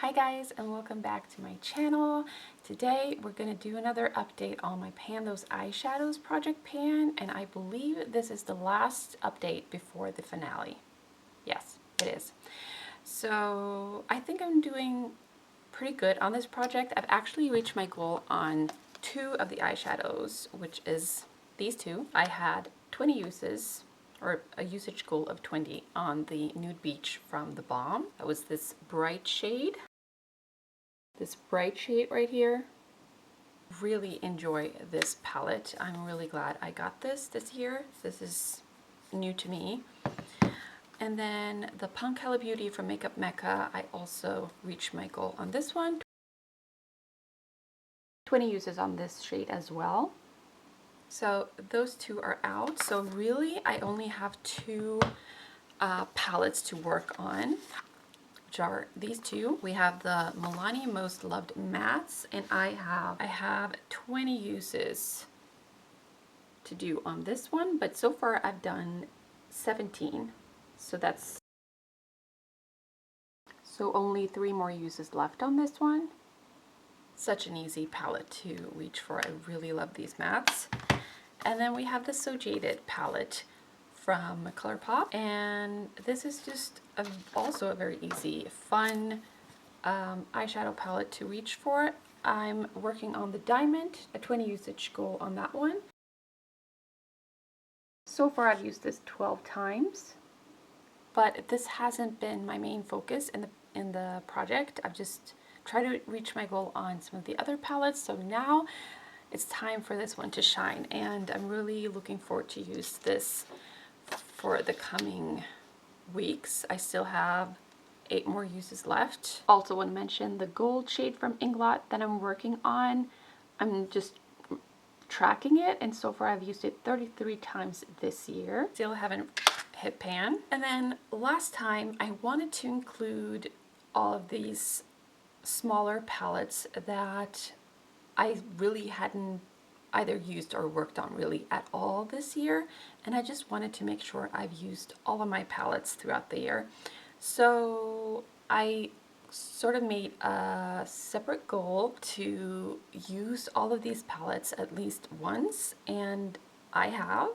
Hi guys, and welcome back to my channel. Today we're going to do another update on my Pan Those Eyeshadows project pan, and I believe this is the last update before the finale. Yes, it is. So I think I'm doing pretty good on this project. I've actually reached my goal on two of the eyeshadows, which is these two. I had 20 uses, or a usage goal of 20 on the Nude Beach from the Balm. That was this bright shade. This bright shade right here. Really enjoy this palette. I'm really glad I got this year. This is new to me. And then the Huda Beauty from Mekka, I also reached my goal on this one. 20 uses on this shade as well. So those two are out. So really I only have two palettes to work on, which are these two. We have the Milani Most Loved Mattes, and I have 20 uses to do on this one, but so far I've done 17. So only 3 more uses left on this one. Such an easy palette to reach for. I really love these mattes. And then we have the So Jaded palette from Colourpop, and this is just also a very easy, fun eyeshadow palette to reach for. I'm working on the Diamond, a 20 usage goal on that one. So far I've used this 12 times, but this hasn't been my main focus in the project. I've just tried to reach my goal on some of the other palettes, so now it's time for this one to shine, and I'm really looking forward to use this for the coming weeks. I still have 8 more uses left. Also want to mention the gold shade from Inglot that I'm working on. I'm just tracking it, and so far I've used it 33 times this year. Still haven't hit pan. And then last time I wanted to include all of these smaller palettes that I really hadn't either used or worked on really at all this year, and I just wanted to make sure I've used all of my palettes throughout the year. So I sort of made a separate goal to use all of these palettes at least once, and I have.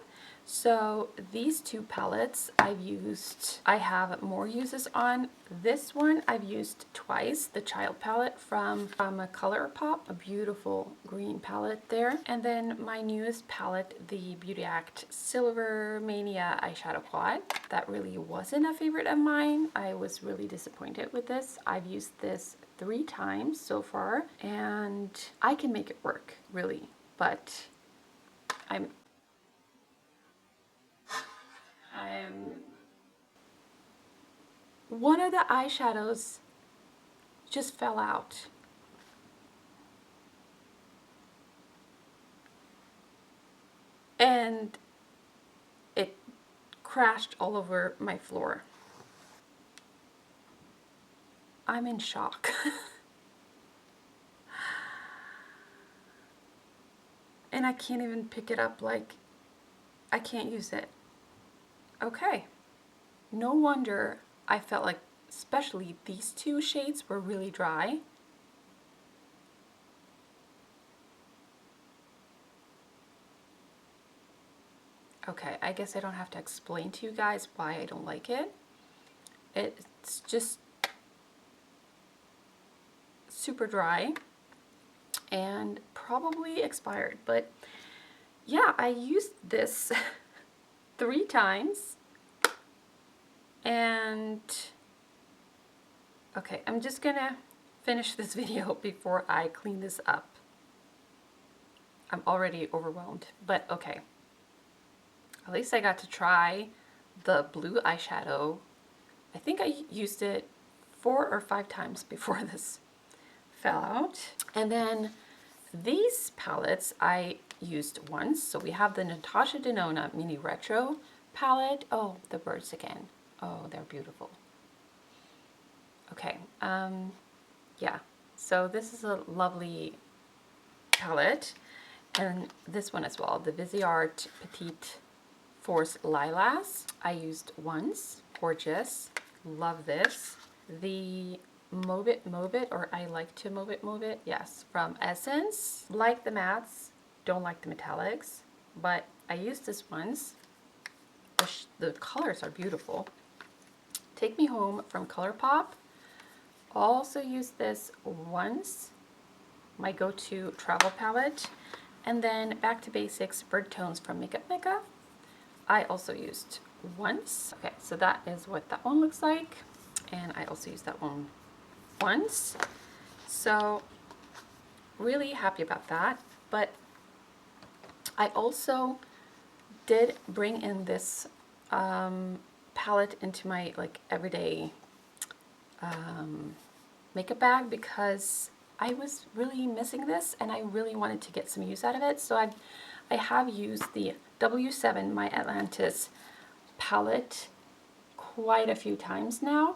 So these two palettes I have more uses on. This one I've used twice, the Child palette from a Colourpop, a beautiful green palette there. And then my newest palette, the BeautyAct Silver Mania eyeshadow quad. That really wasn't a favorite of mine. I was really disappointed with this. I've used this 3 times so far, and I can make it work, really, but one of the eyeshadows just fell out. And it crashed all over my floor. I'm in shock. And I can't even pick it up, like, I can't use it. Okay. No wonder I felt like especially these two shades were really dry. Okay, I guess I don't have to explain to you guys why I don't like it. It's just super dry and probably expired, but yeah, I used this 3 times. And okay, I'm just gonna finish this video before I clean this up. I'm already overwhelmed, but okay. At least I got to try the blue eyeshadow. I think I used it 4 or 5 times before this fell out. And then these palettes I used once. So we have the Natasha Denona Mini Retro palette. Oh, the birds again. Oh, they're beautiful. Okay, yeah, so this is a lovely palette, and this one as well, the Viseart Petite Force Lilas. I used once. Gorgeous. Love this. The Move It, or I like to move it, yes, from Essence. Like the mattes, don't like the metallics, but I used this once. The colors are beautiful. Take Me Home from Colourpop. Also used this once, my go-to travel palette. And then Back to Basics Bird Tones from Mekka. I also used once. Okay, so that is what that one looks like. And I also used that one once. So really happy about that. But I also did bring in this palette into my like everyday makeup bag because I was really missing this and I really wanted to get some use out of it. So I have used the W7 My Atlantis palette quite a few times now.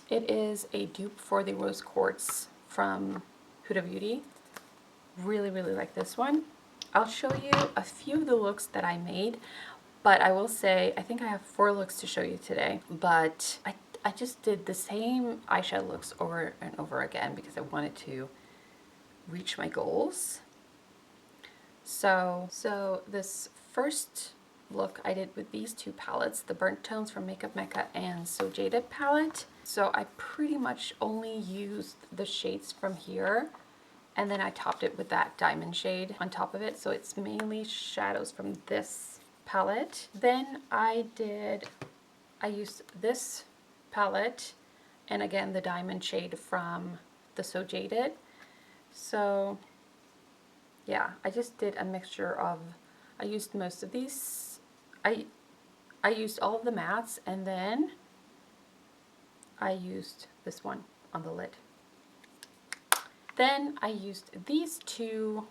It is a dupe for the Rose Quartz from Huda Beauty. Really, really like this one. I'll show you a few of the looks that I made, but I will say I think I have 4 looks to show you today, but I just did the same eyeshadow looks over and over again because I wanted to reach my goals. So this first look I did with these 2 palettes, the Burnt Tones from Mekka and So Jaded palette. So I pretty much only used the shades from here, and then I topped it with that diamond shade on top of it. So it's mainly shadows from this palette. Then I used this palette, and again the diamond shade from the So Jaded. So yeah, I just did a mixture of, I used most of these, I used all of the mattes, and then I used this one on the lid. Then I used these 2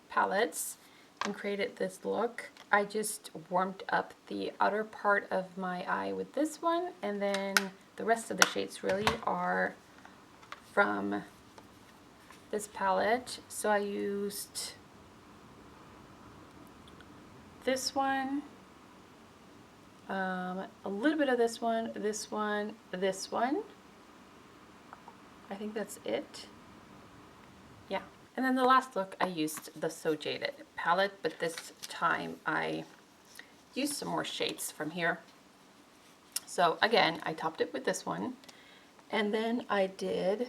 palettes and created this look. I just warmed up the outer part of my eye with this one, and then the rest of the shades really are from this palette. So I used this one, a little bit of this one, this one, this one. I think that's it. Yeah. And then the last look I used the So Jaded palette, but this time I used some more shades from here. So again, I topped it with this one, and then I did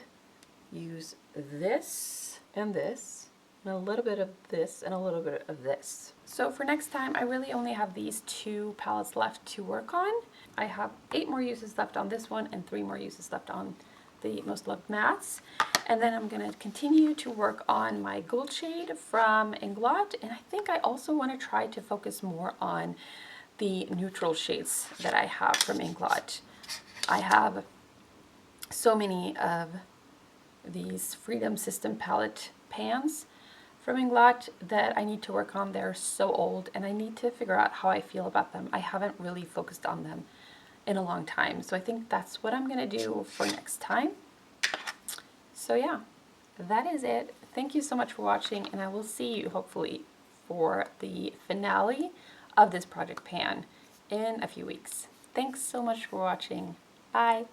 use this and this, and a little bit of this and a little bit of this. So for next time, I really only have these 2 palettes left to work on. I have 8 more uses left on this one and 3 more uses left on the Most Loved Mattes. And then I'm going to continue to work on my gold shade from Inglot, and I think I also want to try to focus more on the neutral shades that I have from Inglot. I have so many of these Freedom System palette pans from Inglot that I need to work on. They're so old and I need to figure out how I feel about them. I haven't really focused on them in a long time, so I think that's what I'm going to do for next time. So yeah, that is it. Thank you so much for watching, and I will see you hopefully for the finale of this project pan in a few weeks. Thanks so much for watching. Bye.